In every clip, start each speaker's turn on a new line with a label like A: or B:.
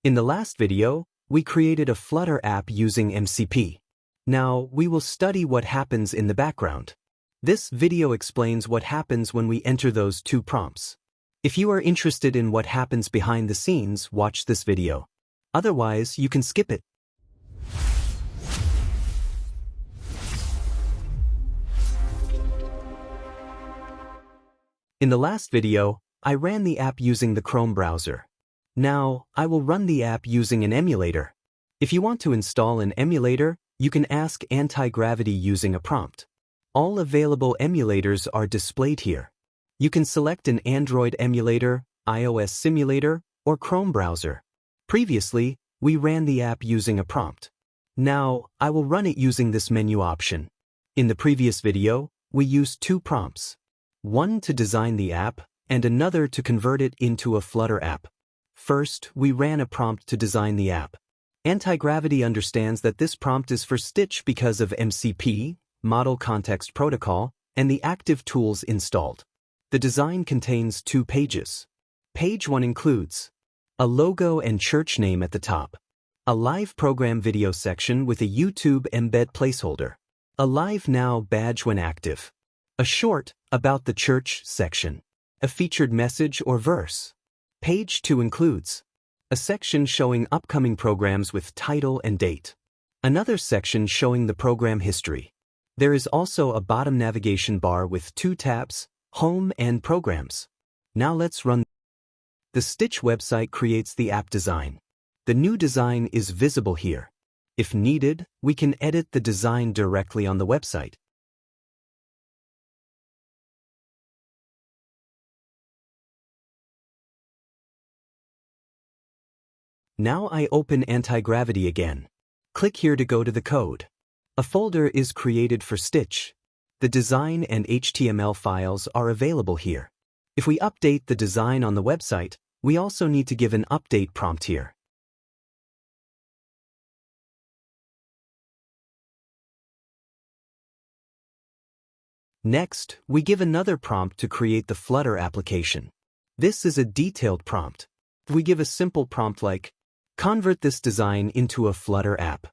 A: In the last video, we created a Flutter app using MCP. Now, we will study what happens in the background. This video explains what happens when we enter those two prompts. If you are interested in what happens behind the scenes, watch this video. Otherwise, you can skip it. In the last video, I ran the app using the Chrome browser. Now, I will run the app using an emulator. If you want to install an emulator, you can ask Antigravity using a prompt. All available emulators are displayed here. You can select an Android emulator, iOS simulator, or Chrome browser. Previously, we ran the app using a prompt. Now, I will run it using this menu option. In the previous video, we used two prompts. One to design the app, and another to convert it into a Flutter app. First, we ran a prompt to design the app. Antigravity understands that this prompt is for Stitch because of MCP, Model Context Protocol, and the active tools installed. The design contains 2 pages. Page 1 includes a logo and church name at the top, a live program video section with a YouTube embed placeholder, a Live Now badge when active, a short About the Church section, a featured message or verse. Page 2 includes a section showing upcoming programs with title and date, another section showing the program history. There is also a bottom navigation bar with 2 tabs, Home and Programs. Now let's run. The Stitch website creates the app design. The new design is visible here. If needed, we can edit the design directly on the website. Now I open Antigravity again. Click here to go to the code. A folder is created for Stitch. The design and HTML files are available here. If we update the design on the website, we also need to give an update prompt here. Next, we give another prompt to create the Flutter application. This is a detailed prompt. We give a simple prompt like, convert this design into a Flutter app.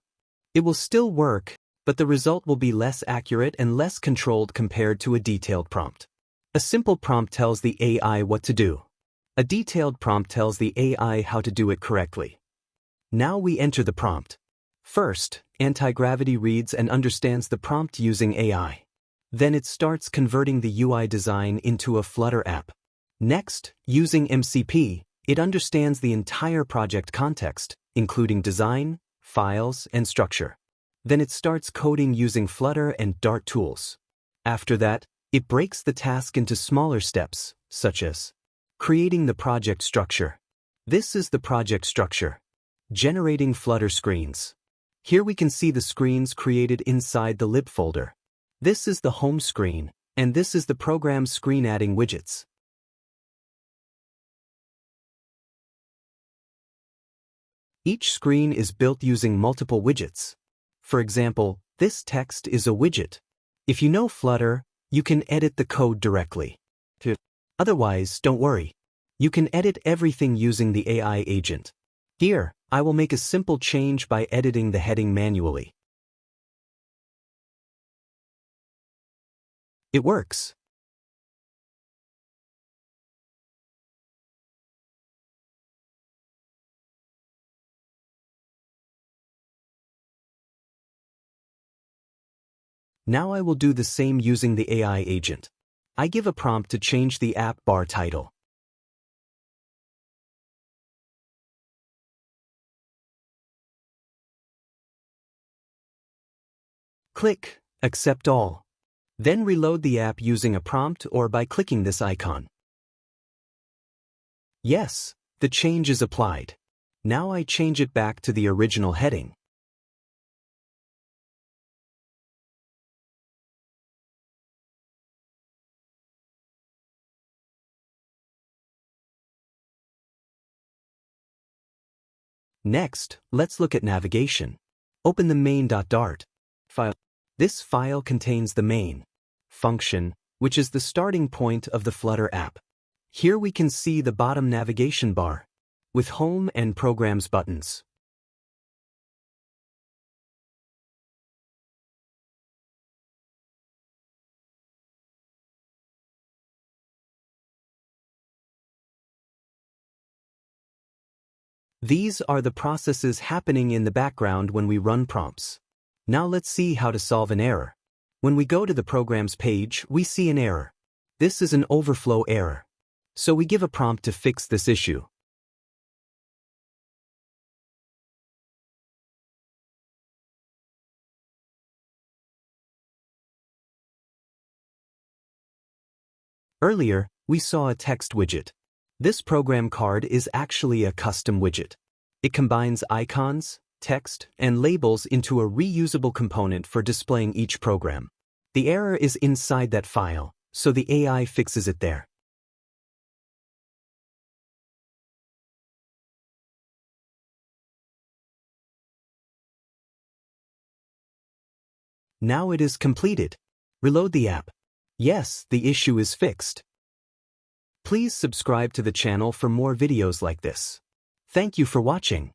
A: It will still work, but the result will be less accurate and less controlled compared to a detailed prompt. A simple prompt tells the AI what to do. A detailed prompt tells the AI how to do it correctly. Now we enter the prompt. First, Antigravity reads and understands the prompt using AI. Then it starts converting the UI design into a Flutter app. Next, using MCP, it understands the entire project context, including design, files, and structure. Then it starts coding using Flutter and Dart tools. After that, it breaks the task into smaller steps, such as creating the project structure. This is the project structure. Generating Flutter screens. Here we can see the screens created inside the lib folder. This is the home screen, and this is the program screen adding widgets. Each screen is built using multiple widgets. For example, this text is a widget. If you know Flutter, you can edit the code directly. Otherwise, don't worry. You can edit everything using the AI agent. Here, I will make a simple change by editing the heading manually. It works. Now I will do the same using the AI agent. I give a prompt to change the app bar title. Click Accept All. Then reload the app using a prompt or by clicking this icon. Yes, the change is applied. Now I change it back to the original heading. Next, let's look at navigation. Open the main.dart file. This file contains the main function, which is the starting point of the Flutter app. Here we can see the bottom navigation bar. with Home and Programs buttons. These are the processes happening in the background when we run prompts. Now let's see how to solve an error. When we go to the Programs page, we see an error. This is an overflow error. So we give a prompt to fix this issue. Earlier, we saw a text widget. This program card is actually a custom widget. It combines icons, text, and labels into a reusable component for displaying each program. The error is inside that file, so the AI fixes it there. Now it is completed. Reload the app. Yes, the issue is fixed. Please subscribe to the channel for more videos like this. Thank you for watching.